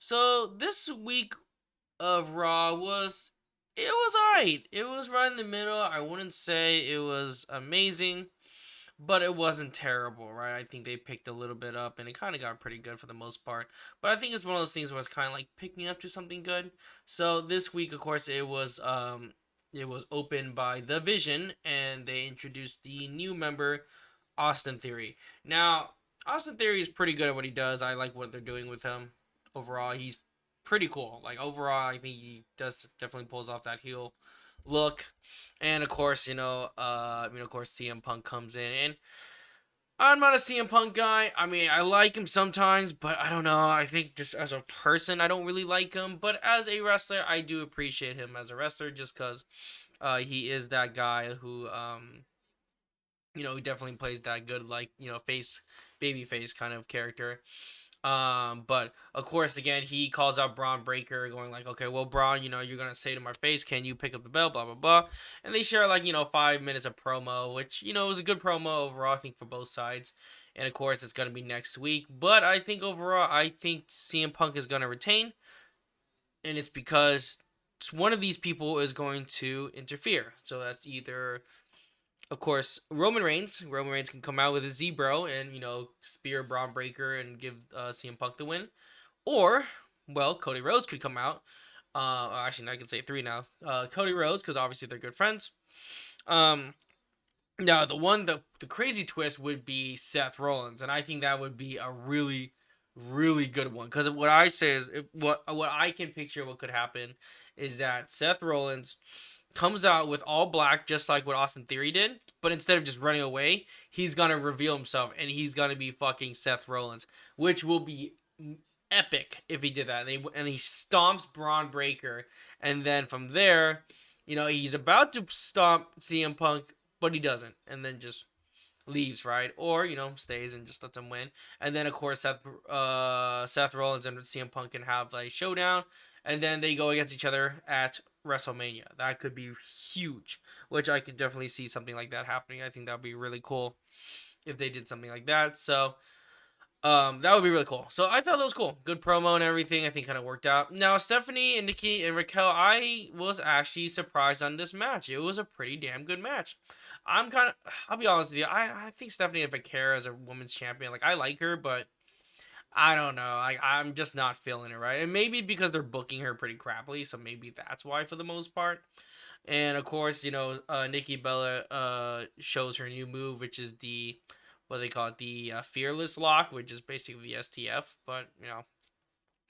So this week of Raw was alright. It was right in the middle. I wouldn't say it was amazing, but it wasn't terrible, right? I think they picked a little bit up and it kind of got pretty good for the most part. But I think it's one of those things where it's kind of like picking up to something good. So this week, of course, it was opened by The Vision and they introduced the new member Austin Theory. Now, Austin Theory is pretty good at what he does. I like what they're doing with him. Overall, he's pretty cool. Like overall, I think he does definitely pulls off that heel look. And of course, of course, CM Punk comes in, and I'm not a CM Punk guy. I mean, I like him sometimes, but I don't know. I think just as a person, I don't really like him. But as a wrestler, I do appreciate him as a wrestler, just because he is that guy who he definitely plays that good, like, face, baby face kind of character. But of course, again, he calls out Braun Breaker, going like, okay, well, Braun, you're gonna say to my face, can you pick up the belt, blah blah blah, and they share like 5 minutes of promo, which was a good promo overall, I think for both sides. And of course, it's gonna be next week, but I think overall, I think CM Punk is gonna retain, and it's because one of these people is going to interfere. So that's either, of course, Roman Reigns. Roman Reigns can come out with a Z-Bro and, spear Braun Breaker and give CM Punk the win. Or, well, Cody Rhodes could come out. Actually, I can say three now. Cody Rhodes, because obviously they're good friends. Um, Now, the crazy twist would be Seth Rollins, and I think that would be a really, really good one. Because what I say is, what I can picture what could happen is that Seth Rollins comes out with all black, just like what Austin Theory did. But instead of just running away, he's gonna reveal himself, and he's gonna be fucking Seth Rollins, which will be epic if he did that. And he stomps Braun Breaker, and then from there, he's about to stomp CM Punk, but he doesn't, and then just leaves, right? Or stays and just lets him win. And then of course Seth Rollins and CM Punk can have a showdown, and then they go against each other at WrestleMania. That could be huge, which I could definitely see something like that happening. I think that would be really cool if they did something like that. So that would be really cool. So I thought that was cool. Good promo and everything. I think kind of worked out. Now Stephanie and Nikki and Raquel, I was actually surprised on this match. It was a pretty damn good match. I'll be honest with you. I think Stephanie Vaquera as a women's champion. Like I like her, but I don't know. I'm just not feeling it right. And maybe because they're booking her pretty crappily, so maybe that's why for the most part. And of course, Nikki Bella shows her new move, which is the what they call it, the Fearless Lock, which is basically the STF, but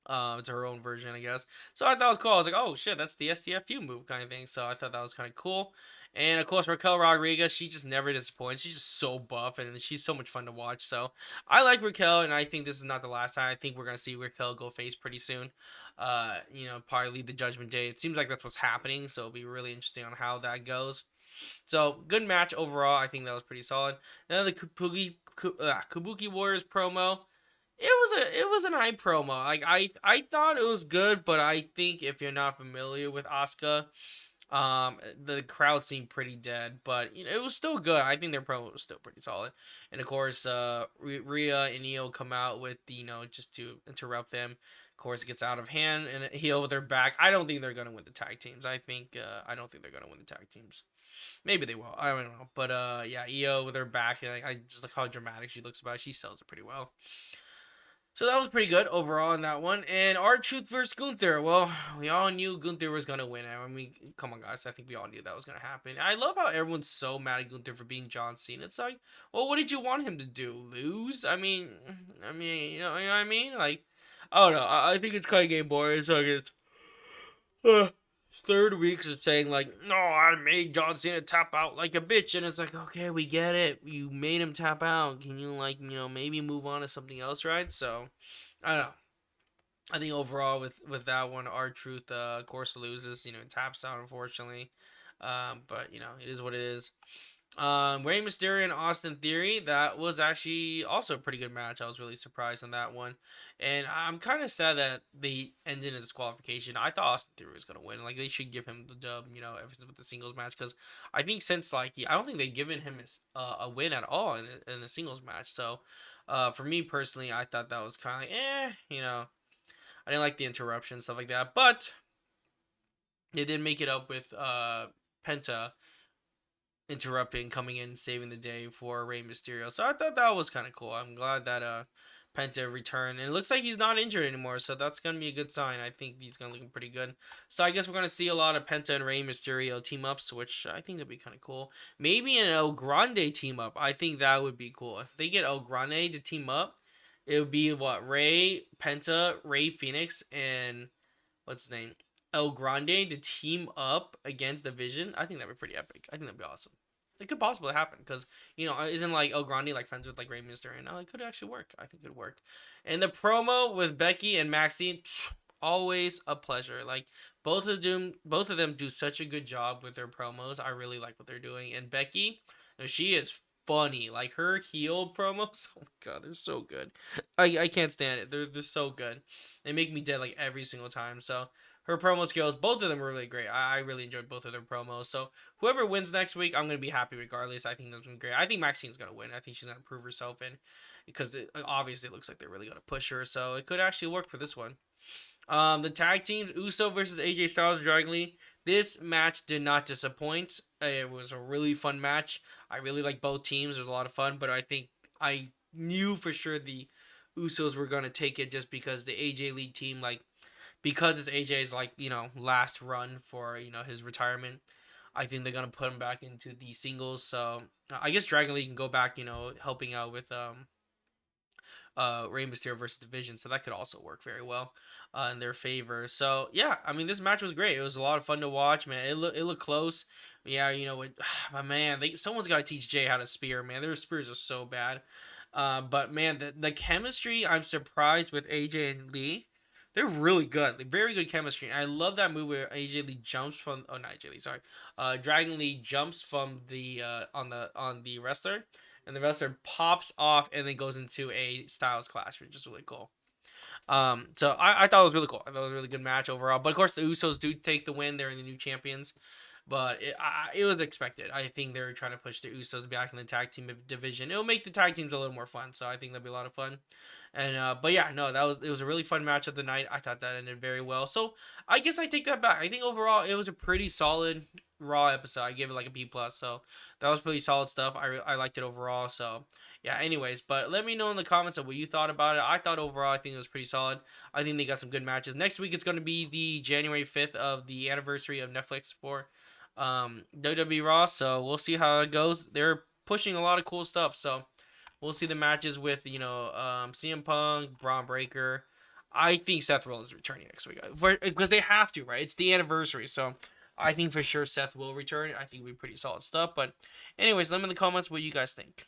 it's her own version, I guess. So I thought it was cool. I was like, oh shit, that's the STFU move kind of thing. So I thought that was kind of cool. And of course, Raquel Rodriguez, she just never disappoints. She's just so buff and she's so much fun to watch. So I like Raquel, and I think this is not the last time. I think we're gonna see Raquel go face pretty soon. Probably lead the Judgment Day. It seems like that's what's happening. So it'll be really interesting on how that goes. So good match overall. I think that was pretty solid. Now the Kabuki Warriors promo. It was an eye promo. Like I thought it was good, but I think if you're not familiar with Asuka, the crowd seemed pretty dead, but it was still good. I think their promo was still pretty solid. And of course, Rhea and Io come out with just to interrupt them. Of course, it gets out of hand, and Io with their back. I don't think they're gonna win the tag teams. I don't think they're gonna win the tag teams. Maybe they will. I don't know. But yeah, Io with her back, like I just like how dramatic she looks about it. She sells it pretty well. So that was pretty good overall in that one. And R-Truth versus Gunther. Well, we all knew Gunther was gonna win. I mean, come on, guys. I think we all knew that was gonna happen. I love how everyone's so mad at Gunther for being John Cena. It's like, well, what did you want him to do? Lose? You know what I mean? Like, I don't know. I think it's kind of getting boring. It's like it's third weeks of saying like, no, I made John Cena tap out like a bitch, and it's like, okay, we get it. You made him tap out. Can you maybe move on to something else, right? So I don't know. I think overall with that one, R-Truth of course loses. Taps out unfortunately. But it is what it is. Rey Mysterio and Austin Theory, that was actually also a pretty good match. I was really surprised on that one. And I'm kind of sad that they ended in disqualification. I thought Austin Theory was going to win. Like, they should give him the dub, ever since with the singles match. Because I think since, like, I don't think they've given him a win at all in the singles match. So, for me personally, I thought that was kind of like, I didn't like the interruption stuff like that, but they did make it up with Penta interrupting, coming in, saving the day for Rey Mysterio. So I thought that was kind of cool. I'm glad that Penta returned, and it looks like he's not injured anymore. So that's gonna be a good sign. I think he's gonna look pretty good. So I guess we're gonna see a lot of Penta and Rey Mysterio team ups, which I think would be kind of cool. Maybe an El Grande team up. I think that would be cool if they get El Grande to team up. It would be what Rey, Penta, Rey Phoenix, and what's his name? El Grande to team up against the Vision. I think that'd be pretty epic. I think that'd be awesome. It could possibly happen because isn't like El Grande like friends with like Rey Mysterio? No, it could actually work. I think it would work. And the promo with Becky and Maxine, always a pleasure. Like both of them do such a good job with their promos. I really like what they're doing. And Becky, she is funny. Like her heel promos, oh my god, they're so good. I can't stand it. They're so good. They make me dead like every single time. So her promo skills, both of them were really great. I really enjoyed both of their promos. So whoever wins next week, I'm gonna be happy regardless. I think that's been great. I think Maxine's gonna win. I think she's gonna prove herself in because obviously it looks like they're really gonna push her. So it could actually work for this one. The tag teams, Uso versus AJ Styles and Dragon Lee. This match did not disappoint. It was a really fun match. I really like both teams. It was a lot of fun, but I think I knew for sure the Usos were gonna take it just because the AJ Lee team, like, because it's AJ's like last run for his retirement. I think they're gonna put him back into the singles. So I guess Dragon Lee can go back, helping out with Rey Mysterio versus Division, so that could also work very well in their favor. So yeah, I mean this match was great. It was a lot of fun to watch, man. It looked close. Yeah, but man, someone's got to teach Jay how to spear, man. Their spears are so bad. But man, the chemistry, I'm surprised with AJ and Lee. They're really good, like, very good chemistry. And I love that move where AJ Lee jumps from. Oh, not AJ Lee, sorry. Dragon Lee jumps from the on the wrestler, and the wrestler pops off and then goes into a Styles Clash, which is really cool. So I thought it was really cool. I thought it was a really good match overall. But of course, the Usos do take the win. They're the new champions. But it was expected. I think they're trying to push the Usos back in the tag team division. It'll make the tag teams a little more fun. So I think that'll be a lot of fun. And but yeah, no, it was a really fun match of the night. I thought that ended very well. So I guess I take that back. I think overall it was a pretty solid Raw episode. I gave it like a B plus. So that was pretty solid stuff. I liked it overall. So yeah. Anyways, but let me know in the comments of what you thought about it. I thought overall I think it was pretty solid. I think they got some good matches. Next week it's going to be the January 5th of the anniversary of Netflix for WWE Raw. So we'll see how it goes. They're pushing a lot of cool stuff. So we'll see the matches with CM Punk, Braun Breaker. I think Seth Rollins is returning next week because they have to, right? It's the anniversary, so I think for sure Seth will return. I think it'll be pretty solid stuff. But anyways, let me in the comments what you guys think.